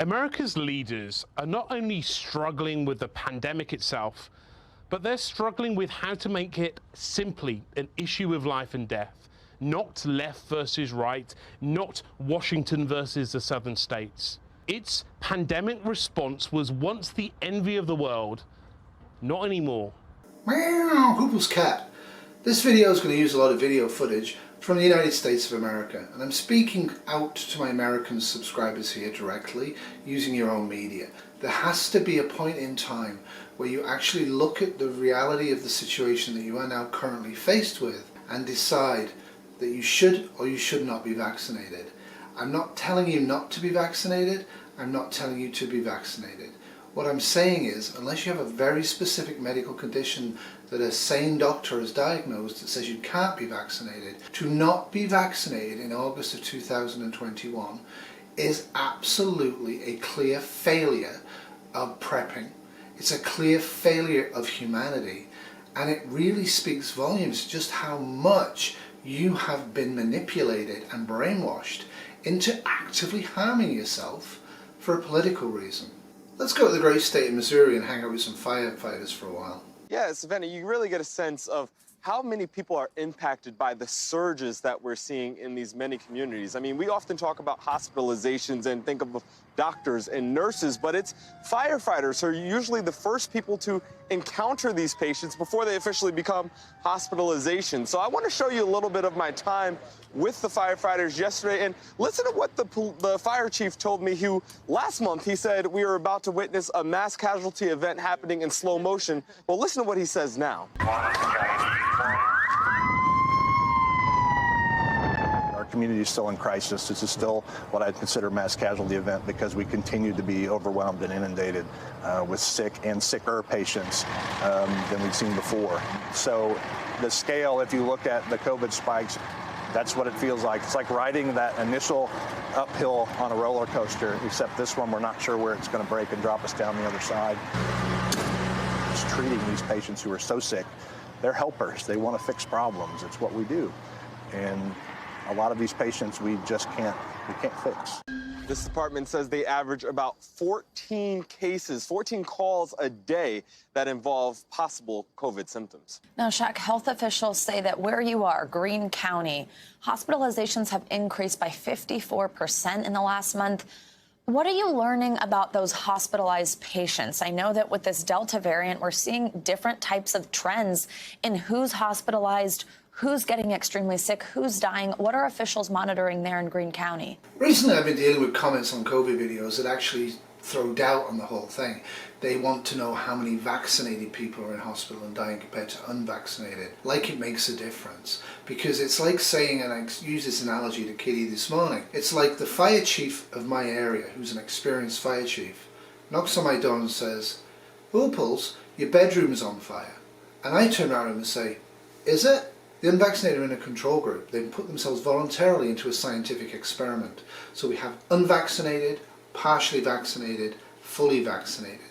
America's leaders are not only struggling with the pandemic itself, but they're struggling with how to make it simply an issue of life and death, not left versus right, not Washington versus the southern states. Its pandemic response was once the envy of the world, not anymore. Meow, Huples cat. This video is going to use a lot of video footage from the United States of America, and I'm speaking out to my American subscribers here directly using your own media. There has to be a point in time where you actually look at the reality of the situation that you are now currently faced with and decide that you should or you should not be vaccinated. I'm not telling you not to be vaccinated, I'm not telling you to be vaccinated. What I'm saying is, unless you have a very specific medical condition that a sane doctor has diagnosed that says you can't be vaccinated, to not be vaccinated in August of 2021 is absolutely a clear failure of prepping. It's a clear failure of humanity, and it really speaks volumes just how much you have been manipulated and brainwashed into actively harming yourself for a political reason. Let's go to the great state of Missouri and hang out with some firefighters for a while. Yeah, Savannah, you really get a sense of how many people are impacted by the surges that we're seeing in these many communities. I mean, we often talk about hospitalizations and think of doctors and nurses, but it's firefighters who are usually the first people to encounter these patients before they officially become hospitalizations. So I want to show you a little bit of my time with the firefighters yesterday, and listen to what the fire chief told me, who last month he said we were about to witness a mass casualty event happening in slow motion. Well, listen to what he says now. Our community is still in crisis. This is still what I'd consider a mass casualty event because we continue to be overwhelmed and inundated with sick and sicker patients than we've seen before. So the scale, if you look at the COVID spikes, that's what it feels like. It's like riding that initial uphill on a roller coaster, except this one we're not sure where it's going to break and drop us down the other side. Just treating these patients who are so sick. They're helpers. They want to fix problems. It's what we do. And a lot of these patients we just can't fix. This department says they average about 14 cases, 14 calls a day that involve possible COVID symptoms. Now, Shaq, health officials say that where you are, Greene County, hospitalizations have increased by 54% in the last month. What are you learning about those hospitalized patients? I know that with this Delta variant, we're seeing different types of trends in who's hospitalized, who's getting extremely sick, who's dying. What are officials monitoring there in Greene County? Recently I've been dealing with comments on COVID videos that actually throw doubt on the whole thing. They want to know how many vaccinated people are in hospital and dying compared to unvaccinated. Like it makes a difference. Because it's like saying, and I used this analogy to Kitty this morning, it's like the fire chief of my area, who's an experienced fire chief, knocks on my door and says, "Huples, your bedroom's on fire." And I turn around and say, "Is it?" The unvaccinated are in a control group. They've put themselves voluntarily into a scientific experiment. So we have unvaccinated, partially vaccinated, fully vaccinated.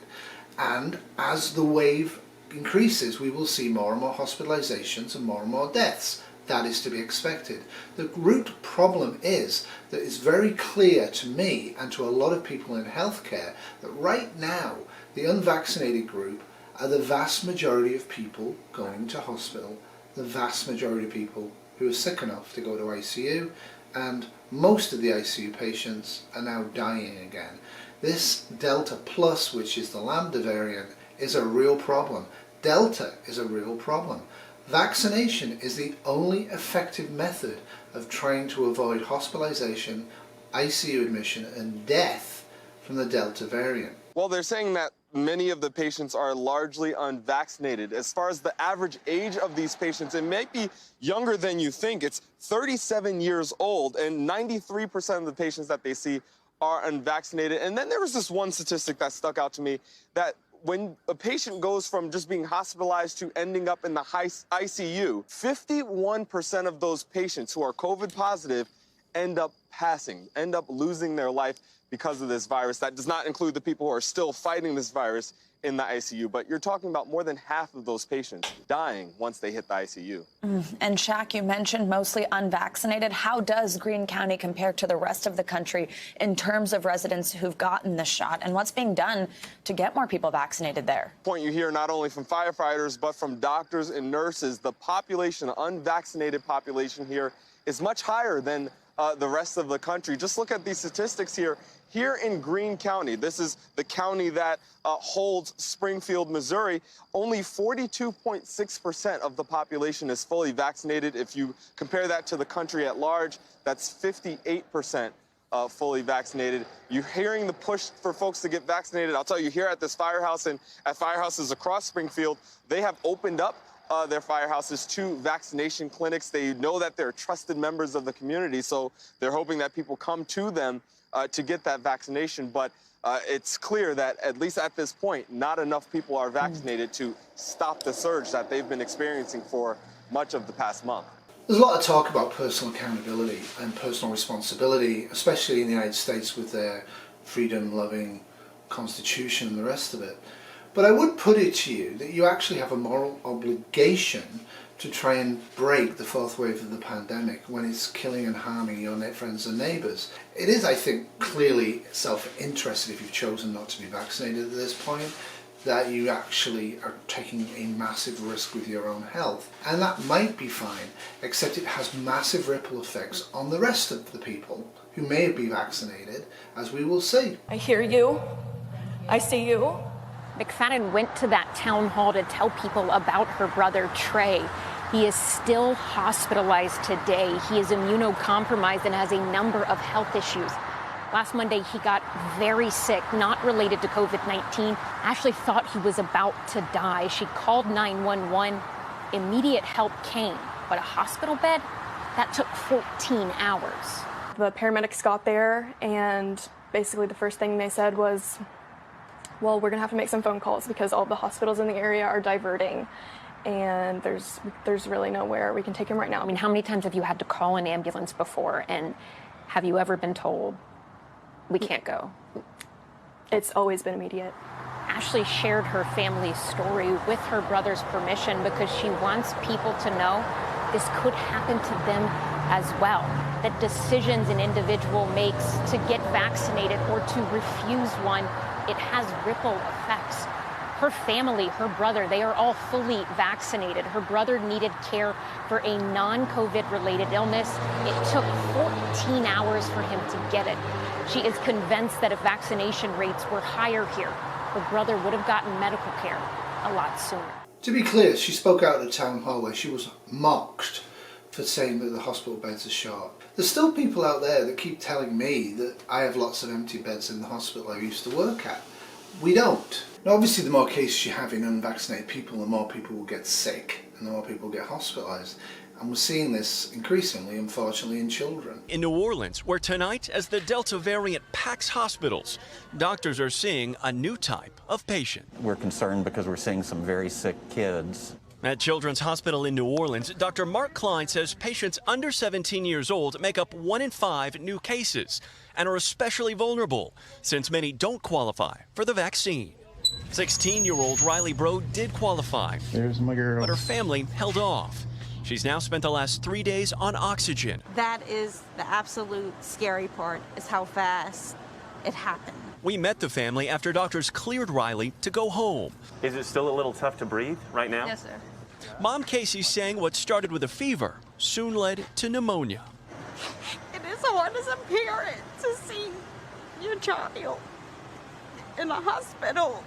And as the wave increases, we will see more and more hospitalizations and more deaths. That is to be expected. The root problem is that it's very clear to me and to a lot of people in healthcare that right now the unvaccinated group are the vast majority of people going to hospital, the vast majority of people who are sick enough to go to ICU, and most of the ICU patients are now dying again. This Delta Plus, which is the Lambda variant, is a real problem. Delta is a real problem. Vaccination is the only effective method of trying to avoid hospitalization, ICU admission, and death from the Delta variant. Well, they're saying that many of the patients are largely unvaccinated. As far as the average age of these patients, it may be younger than you think. It's 37 years old, and 93% of the patients that they see are unvaccinated. And then there was this one statistic that stuck out to me, that when a patient goes from just being hospitalized to ending up in the ICU, 51% of those patients who are COVID positive end up passing, end up losing their life because of this virus. That does not include the people who are still fighting this virus in the ICU, but you're talking about more than half of those patients dying once they hit the ICU. And Shaq, you mentioned mostly unvaccinated. How does Greene County compare to the rest of the country in terms of residents who've gotten the shot, and what's being done to get more people vaccinated there? Point you hear not only from firefighters, but from doctors and nurses. The population, the unvaccinated population here is much higher than the rest of the country. Just look at these statistics here. Here in Greene County, this is the county that holds Springfield, Missouri, only 42.6% of the population is fully vaccinated. If you compare that to the country at large, that's 58% fully vaccinated. You're hearing the push for folks to get vaccinated. I'll tell you, here at this firehouse and at firehouses across Springfield, they have opened up their firehouses to vaccination clinics. They know that they're trusted members of the community, so they're hoping that people come to them to get that vaccination. But it's clear that, at least at this point, not enough people are vaccinated to stop the surge that they've been experiencing for much of the past month. There's a lot of talk about personal accountability and personal responsibility, especially in the United States with their freedom-loving constitution and the rest of it. But I would put it to you that you actually have a moral obligation to try and break the fourth wave of the pandemic when it's killing and harming your friends and neighbours. It is, I think, clearly self-interested if you've chosen not to be vaccinated at this point, that you actually are taking a massive risk with your own health. And that might be fine, except it has massive ripple effects on the rest of the people who may be vaccinated, as we will see. I hear you. I see you. McFadden went to that town hall to tell people about her brother, Trey. He is still hospitalized today. He is immunocompromised and has a number of health issues. Last Monday, he got very sick, not related to COVID-19. Ashley thought he was about to die. She called 911. Immediate help came, but a hospital bed, that took 14 hours. The paramedics got there, and basically the first thing they said was, well, we're gonna have to make some phone calls because all the hospitals in the area are diverting, and there's really nowhere we can take him right now. I mean, how many times have you had to call an ambulance before, and have you ever been told, we can't go? It's always been immediate. Ashley shared her family's story with her brother's permission because she wants people to know this could happen to them as well. That decisions an individual makes to get vaccinated or to refuse one, it has ripple effects. Her family, her brother, they are all fully vaccinated. Her brother needed care for a non-COVID related illness. It took 14 hours for him to get it. She is convinced that if vaccination rates were higher here, her brother would have gotten medical care a lot sooner. To be clear, she spoke out at a town hall where she was mocked for saying that the hospital beds are short. There's still people out there that keep telling me that I have lots of empty beds in the hospital I used to work at. We don't. Now, obviously, the more cases you have in unvaccinated people, the more people will get sick and the more people get hospitalised. And we're seeing this increasingly, unfortunately, in children. In New Orleans, where tonight, as the Delta variant packs hospitals, doctors are seeing a new type of patient. We're concerned because we're seeing some very sick kids. At Children's Hospital in New Orleans, Dr. Mark Klein says patients under 17 years old make up 1 in 5 new cases and are especially vulnerable since many don't qualify for the vaccine. 16-year-old Riley Bro did qualify. There's my girl. But her family held off. She's now spent the last 3 days on oxygen. That is the absolute scary part, is how fast it happened. We met the family after doctors cleared Riley to go home. Is it still a little tough to breathe right now? Yes, sir. Mom Casey's saying what started with a fever soon led to pneumonia. It is hard as a parent to see your child in a hospital.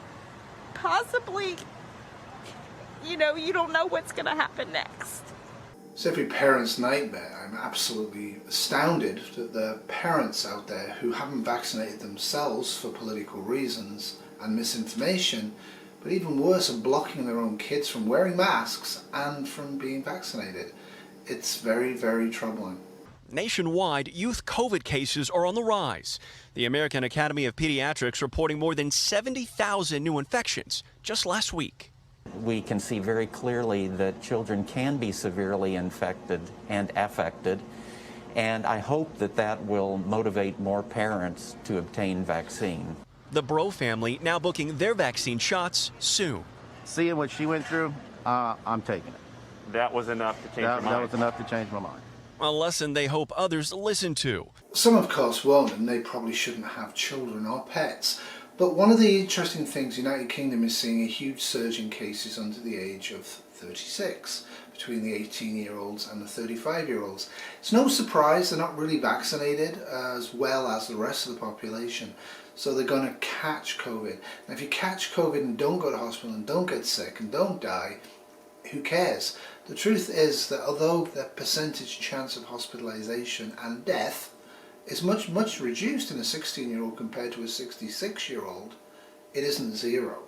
Possibly, you don't know what's going to happen next. It's every parent's nightmare. I'm absolutely astounded that there are parents out there who haven't vaccinated themselves for political reasons and misinformation, but even worse, are blocking their own kids from wearing masks and from being vaccinated. It's very, very troubling. Nationwide, youth COVID cases are on the rise. The American Academy of Pediatrics reporting more than 70,000 new infections just last week. We can see very clearly that children can be severely infected and affected, And I hope that that will motivate more parents to obtain vaccine. The Bro family now booking their vaccine shots soon. Seeing what she went through, I'm taking it. That was enough to change your mind? That was enough to change my mind. A lesson they hope others listen to. Some, of course, won't, and they probably shouldn't have children or pets. But one of the interesting things, the United Kingdom is seeing a huge surge in cases under the age of 36, between the 18-year-olds and the 35-year-olds. It's no surprise they're not really vaccinated as well as the rest of the population. So they're going to catch COVID. Now, if you catch COVID and don't go to hospital and don't get sick and don't die, who cares? The truth is that although the percentage chance of hospitalization and death is much reduced in a 16-year-old compared to a 66-year-old, it isn't zero.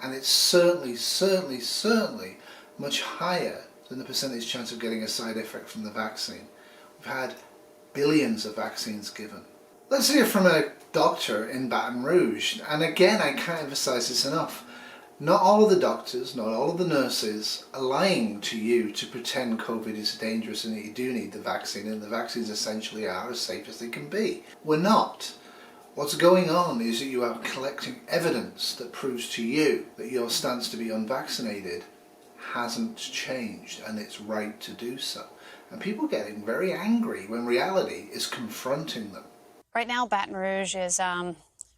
And it's certainly much higher than the percentage chance of getting a side effect from the vaccine. We've had billions of vaccines given. Let's hear from a doctor in Baton Rouge. And again, I can't emphasize this enough. Not all of the doctors, not all of the nurses are lying to you to pretend COVID is dangerous and that you do need the vaccine, and the vaccines essentially are as safe as they can be. We're not. What's going on is that you are collecting evidence that proves to you that your stance to be unvaccinated hasn't changed, and it's right to do so. And people getting very angry when reality is confronting them. Right now, Baton Rouge is,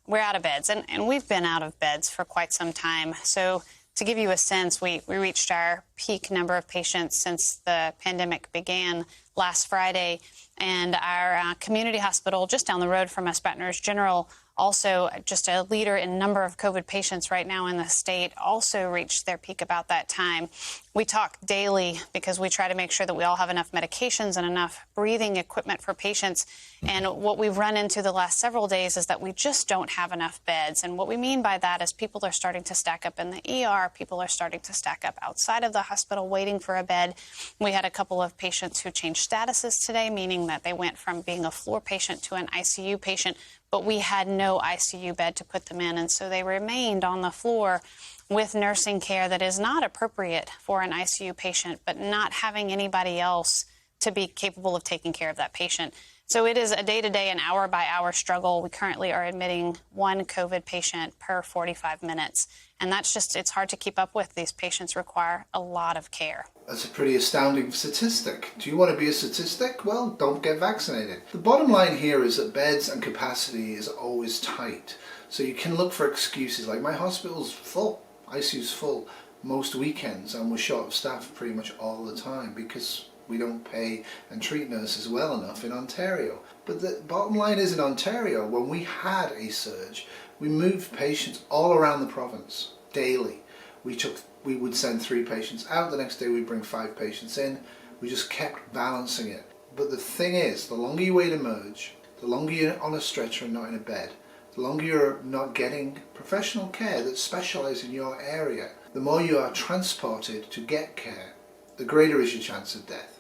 we're out of beds, and we've been out of beds for quite some time. So to give you a sense, we reached our peak number of patients since the pandemic began last Friday, and our community hospital just down the road from us, Baton Rouge General, also just a leader in number of COVID patients right now in the state, also reached their peak about that time. We talk daily because we try to make sure that we all have enough medications and enough breathing equipment for patients. And what we've run into the last several days is that we just don't have enough beds. And what we mean by that is people are starting to stack up in the ER. People are starting to stack up outside of the hospital waiting for a bed. We had a couple of patients who changed statuses today, meaning that they went from being a floor patient to an ICU patient, but we had no ICU bed to put them in. And so they remained on the floor with nursing care that is not appropriate for an ICU patient, but not having anybody else to be capable of taking care of that patient. So it is a day-to-day and hour-by-hour struggle. We currently are admitting one COVID patient per 45 minutes. And that's just, it's hard to keep up with. These patients require a lot of care. That's a pretty astounding statistic. Do you want to be a statistic? Well, don't get vaccinated. The bottom line here is that beds and capacity is always tight. So you can look for excuses like my hospital's full, ICU's full most weekends, and we're short of staff pretty much all the time because we don't pay and treat nurses well enough in Ontario. But the bottom line is in Ontario, when we had a surge, we moved patients all around the province daily. We would send 3 patients out, the next day we'd bring 5 patients in. We just kept balancing it. But the thing is, the longer you wait to emerge, the longer you're on a stretcher and not in a bed, the longer you're not getting professional care that specialises in your area, the more you are transported to get care, the greater is your chance of death.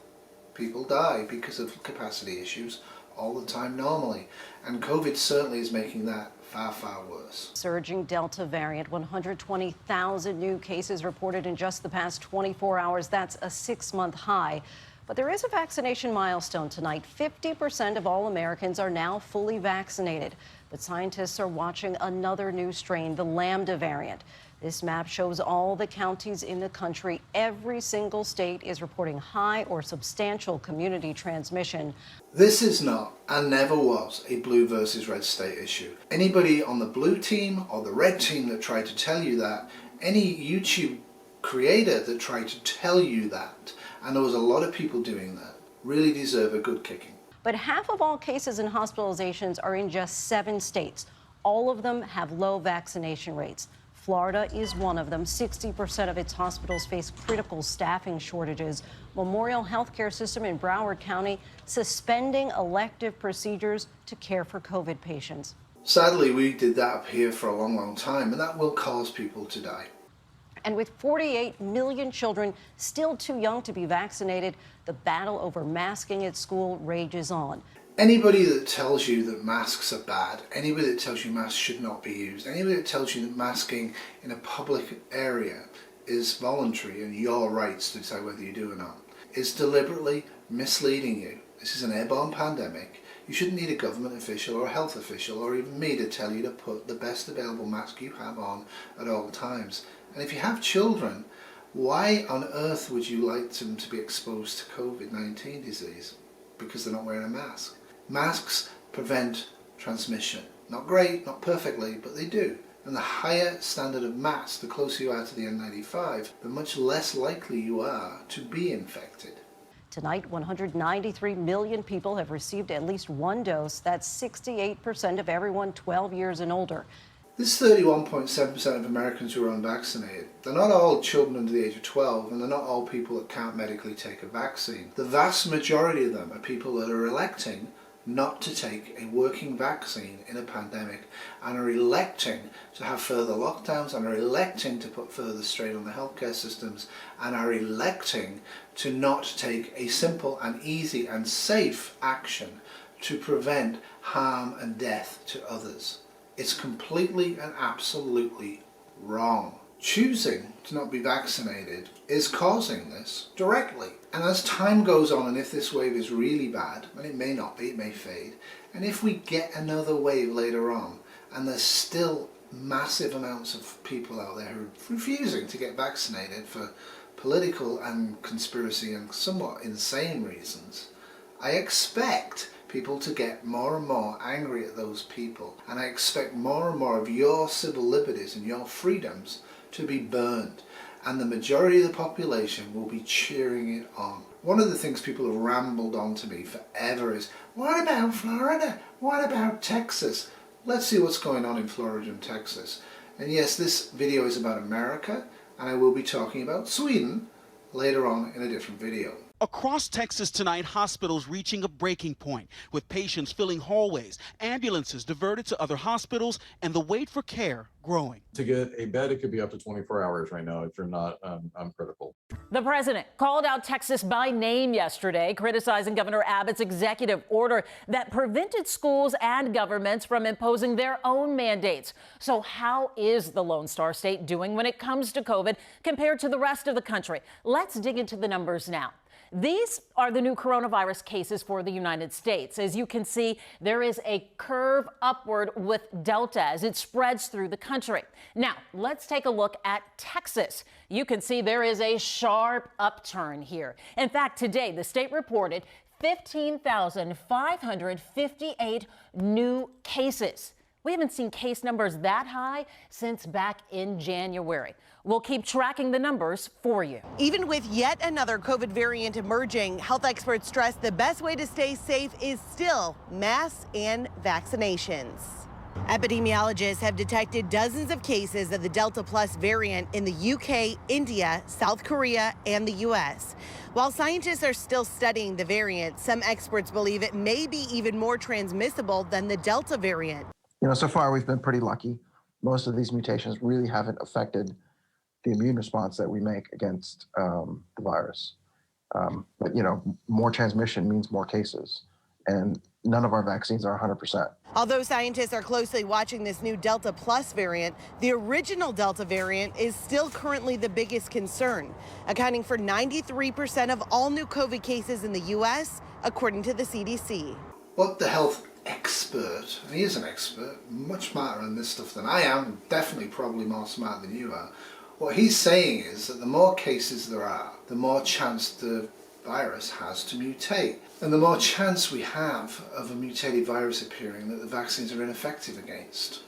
People die because of capacity issues all the time normally, and COVID certainly is making that far, far worse. Surging Delta variant, 120,000 new cases reported in just the past 24 hours. That's a 6-month high. But there is a vaccination milestone tonight. 50% of all Americans are now fully vaccinated. But scientists are watching another new strain, the Lambda variant. This map shows all the counties in the country. Every single state is reporting high or substantial community transmission. This is not, and never was, a blue versus red state issue. Anybody on the blue team or the red team that tried to tell you that, any YouTube creator that tried to tell you that, and there was a lot of people doing that, really deserve a good kicking. But half of all cases and hospitalizations are in just 7 states. All of them have low vaccination rates. Florida is one of them. 60% of its hospitals face critical staffing shortages. Memorial Healthcare System in Broward County suspending elective procedures to care for COVID patients. Sadly, we did that up here for a long, long time, and that will cause people to die. And with 48 million children still too young to be vaccinated, the battle over masking at school rages on. Anybody that tells you that masks are bad, anybody that tells you masks should not be used, anybody that tells you that masking in a public area is voluntary and your rights to decide whether you do or not, is deliberately misleading you This is an airborne pandemic. You shouldn't need a government official or a health official or even me to tell you to put the best available mask you have on at all times. And if you have children, why on earth would you like them to be exposed to COVID-19 disease? Because they're not wearing a mask. Masks prevent transmission. Not great, not perfectly, but they do. And the higher standard of mask, the closer you are to the N95, the much less likely you are to be infected. Tonight, 193 million people have received at least one dose. That's 68% of everyone 12 years and older. There's 31.7% of Americans who are unvaccinated. They're not all children under the age of 12, and they're not all people that can't medically take a vaccine. The vast majority of them are people that are electing not to take a working vaccine in a pandemic and are electing to have further lockdowns and are electing to put further strain on the healthcare systems and are electing to not take a simple and easy and safe action to prevent harm and death to others. It's completely and absolutely wrong. Choosing to not be vaccinated is causing this directly. And as time goes on, and if this wave is really bad, and it may not be, it may fade, and if we get another wave later on, and there's still massive amounts of people out there who are refusing to get vaccinated for political and conspiracy and somewhat insane reasons, I expect people to get more and more angry at those people, and I expect more and more of your civil liberties and your freedoms to be burned, and the majority of the population will be cheering it on. One of the things people have rambled on to me forever is, what about Florida? What about Texas? Let's see what's going on in Florida and Texas. And yes, this video is about America, and I will be talking about Sweden later on in a different video. Across Texas tonight, hospitals reaching a breaking point, with patients filling hallways, ambulances diverted to other hospitals, and the wait for care growing. To get a bed, it could be up to 24 hours right now if you're not critical. The president called out Texas by name yesterday, criticizing Governor Abbott's executive order that prevented schools and governments from imposing their own mandates. So how is the Lone Star State doing when it comes to COVID compared to the rest of the country? Let's dig into the numbers now. These are the new coronavirus cases for the United States. As you can see, there is a curve upward with Delta as it spreads through the country. Now, let's take a look at Texas. You can see there is a sharp upturn here. In fact, today, the state reported 15,558 new cases. We haven't seen case numbers that high since back in January. We'll keep tracking the numbers for you. Even with yet another COVID variant emerging, health experts stress the best way to stay safe is still masks and vaccinations. Epidemiologists have detected dozens of cases of the Delta Plus variant in the UK, India, South Korea, and the U.S. While scientists are still studying the variant, some experts believe it may be even more transmissible than the Delta variant. You know, so far we've been pretty lucky. Most of these mutations really haven't affected the immune response that we make against the virus. But, you know, more transmission means more cases, and none of our vaccines are 100%. Although scientists are closely watching this new Delta Plus variant, the original Delta variant is still currently the biggest concern, accounting for 93% of all new COVID cases in the U.S., according to the CDC. What the health expert, and he is an expert, much smarter on this stuff than I am, definitely probably more smart than you are, what he's saying is that the more cases there are, the more chance the virus has to mutate. And the more chance we have of a mutated virus appearing that the vaccines are ineffective against.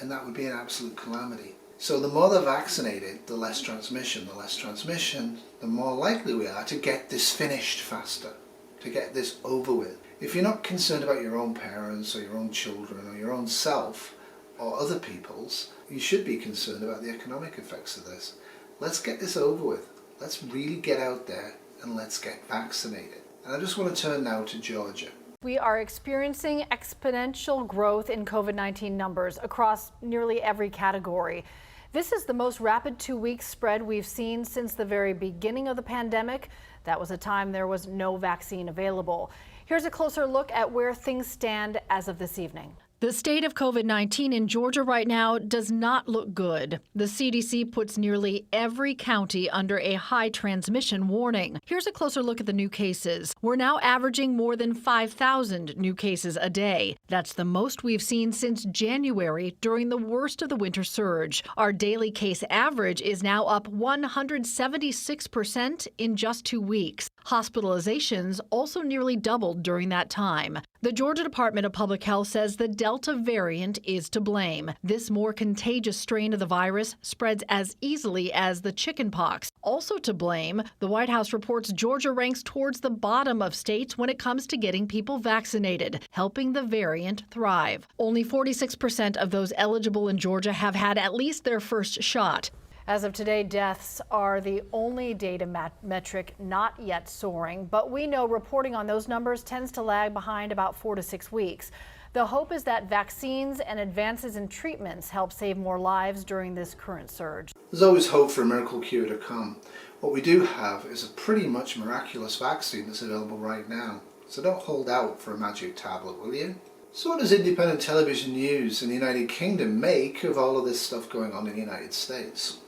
And that would be an absolute calamity. So the more they're vaccinated, the less transmission. The less transmission, the more likely we are to get this finished faster, to get this over with. If you're not concerned about your own parents or your own children or your own self or other people's, you should be concerned about the economic effects of this. Let's get this over with. Let's really get out there and let's get vaccinated. And I just want to turn now to Georgia. We are experiencing exponential growth in COVID-19 numbers across nearly every category. This is the most rapid 2-week spread we've seen since the very beginning of the pandemic. That was a time there was no vaccine available. Here's a closer look at where things stand as of this evening. The state of COVID-19 in Georgia right now does not look good. The CDC puts nearly every county under a high transmission warning. Here's a closer look at the new cases. We're now averaging more than 5,000 new cases a day. That's the most we've seen since January during the worst of the winter surge. Our daily case average is now up 176% in just 2 weeks. Hospitalizations also nearly doubled during that time. The Georgia Department of Public Health says the Delta variant is to blame. This more contagious strain of the virus spreads as easily as the chickenpox. Also to blame, the White House reports Georgia ranks towards the bottom of states when it comes to getting people vaccinated, helping the variant thrive. Only 46% of those eligible in Georgia have had at least their first shot. As of today, deaths are the only data metric not yet soaring, but we know reporting on those numbers tends to lag behind about 4 to 6 weeks. The hope is that vaccines and advances in treatments help save more lives during this current surge. There's always hope for a miracle cure to come. What we do have is a pretty much miraculous vaccine that's available right now. So don't hold out for a magic tablet, will you? So what does independent television news in the United Kingdom make of all of this stuff going on in the United States?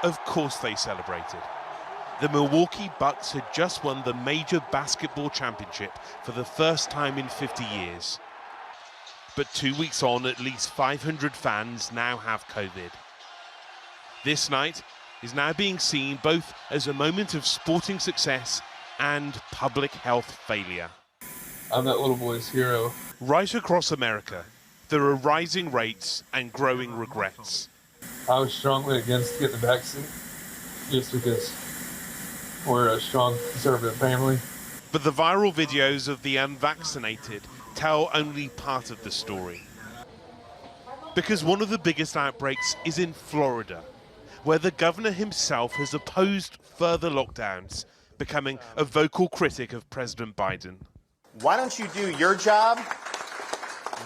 Of course they celebrated. The Milwaukee Bucks had just won the major basketball championship for the first time in 50 years. But 2 weeks on, at least 500 fans now have COVID. This night is now being seen both as a moment of sporting success and public health failure. I'm that little boy's hero. Right across America, there are rising rates and growing regrets. I was strongly against getting the vaccine just because we're a strong conservative family. But the viral videos of the unvaccinated tell only part of the story. Because one of the biggest outbreaks is in Florida, where the governor himself has opposed further lockdowns, becoming a vocal critic of President Biden. Why don't you do your job?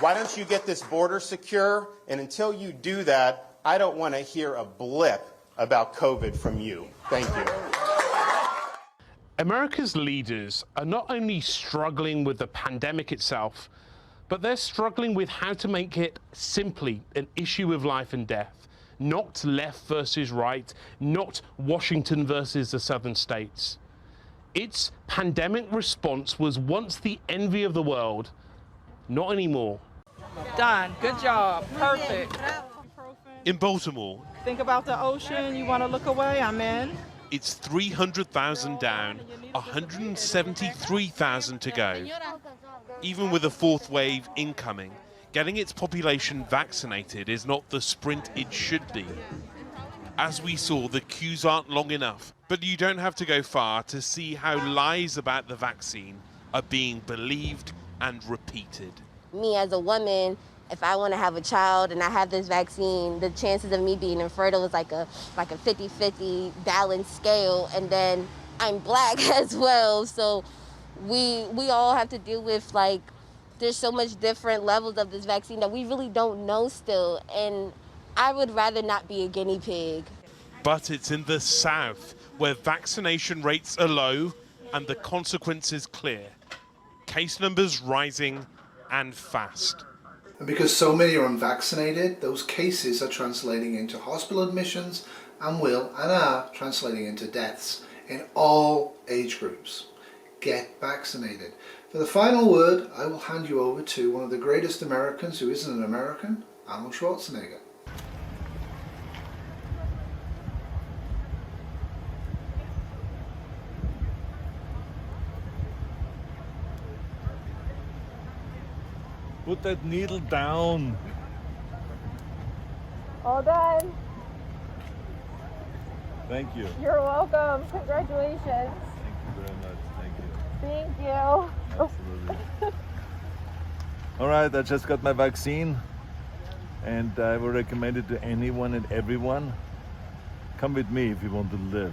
Why don't you get this border secure? And until you do that, I don't want to hear a blip about COVID from you. Thank you. America's leaders are not only struggling with the pandemic itself, but they're struggling with how to make it simply an issue of life and death, not left versus right, not Washington versus the southern states. Its pandemic response was once the envy of the world, not anymore. Done. Good job. Perfect. In Baltimore, Think about the ocean. You want to look away? I'm in. it's 300,000 down, 173,000 to go. Even with a fourth wave incoming, getting its population vaccinated is not the sprint it should be. As we saw, the queues aren't long enough, but you don't have to go far to see how lies about the vaccine are being believed and repeated. Me as a woman, if I want to have a child and I have this vaccine, the chances of me being infertile is like a 50-50 balanced scale, and then I'm black as well, so we all have to deal with, like, there's so much different levels of this vaccine that we really don't know still, and I would rather not be a guinea pig. But it's in the South where vaccination rates are low and the consequences clear. Case numbers rising and fast. And because so many are unvaccinated, those cases are translating into hospital admissions and are translating into deaths in all age groups. Get vaccinated. For the final word, I will hand you over to one of the greatest Americans who isn't an American, Arnold Schwarzenegger. Put that needle down. All done. Thank you. You're welcome. Congratulations. Thank you very much. Thank you. Thank you. Absolutely. All right, I just got my vaccine, and I will recommend it to anyone and everyone. Come with me if you want to live.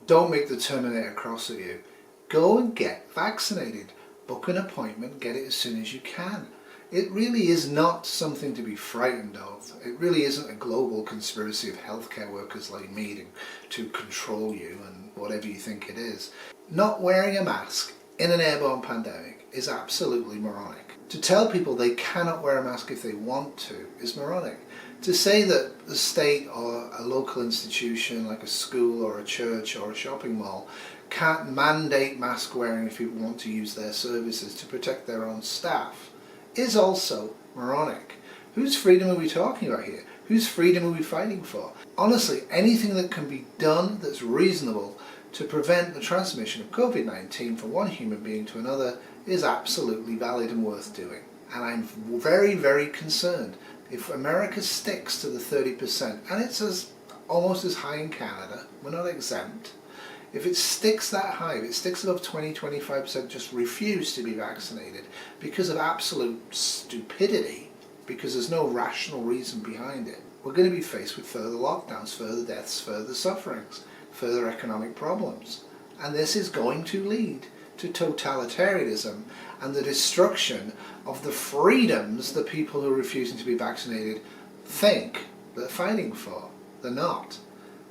Don't make the Terminator cross at you. Go and get vaccinated. Book an appointment, get it as soon as you can. It really is not something to be frightened of. It really isn't a global conspiracy of healthcare workers like me to control you and whatever you think it is. Not wearing a mask in an airborne pandemic is absolutely moronic. To tell people they cannot wear a mask if they want to is moronic. To say that the state or a local institution like a school or a church or a shopping mall can't mandate mask wearing if people want to use their services to protect their own staff is also moronic. Whose freedom are we talking about here? Whose freedom are we fighting for? Honestly, anything that can be done that's reasonable to prevent the transmission of COVID-19 from one human being to another is absolutely valid and worth doing. And I'm very, very concerned if America sticks to the 30%, and it's almost as high in Canada, we're not exempt. If it sticks that high, if it sticks above 20-25% just refuse to be vaccinated because of absolute stupidity, because there's no rational reason behind it, we're going to be faced with further lockdowns, further deaths, further sufferings, further economic problems. And this is going to lead to totalitarianism and the destruction of the freedoms that people who are refusing to be vaccinated think they're fighting for. They're not.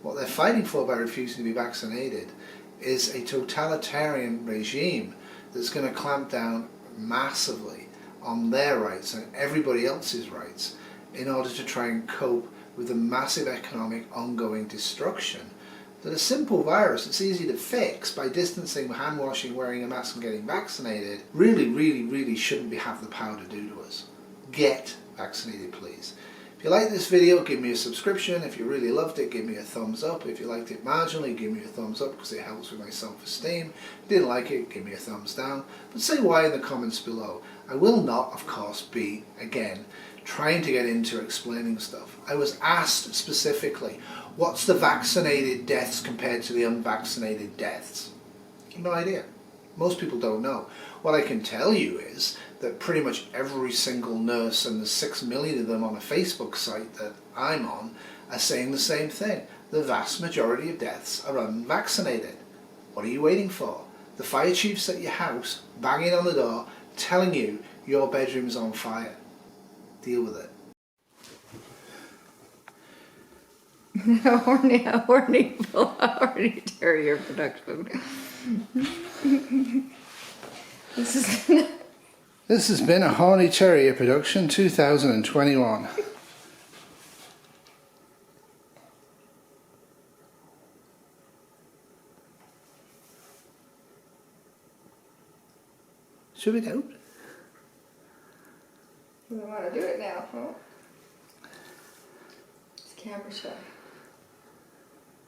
What they're fighting for by refusing to be vaccinated is a totalitarian regime that's going to clamp down massively on their rights and everybody else's rights in order to try and cope with the massive economic ongoing destruction that a simple virus that's easy to fix by distancing, hand washing, wearing a mask and getting vaccinated really shouldn't have the power to do to us. Get vaccinated, please. If you like this video, give me a subscription. If you really loved it, give me a thumbs up. If you liked it marginally, give me a thumbs up because it helps with my self-esteem. If you didn't like it, give me a thumbs down. But say why in the comments below. I will not, of course, be, again, trying to get into explaining stuff. I was asked specifically, what's the vaccinated deaths compared to the unvaccinated deaths? No idea. Most people don't know. What I can tell you is that pretty much every single nurse, and there's 6 million of them on a Facebook site that I'm on, are saying the same thing. The vast majority of deaths are unvaccinated. What are you waiting for? The fire chiefs at your house banging on the door telling you your bedroom's on fire. Deal with it. A horny terrier production. This has been a Horny Terrier production 2021. Should we go? We want to do it now, huh? It's camera shy.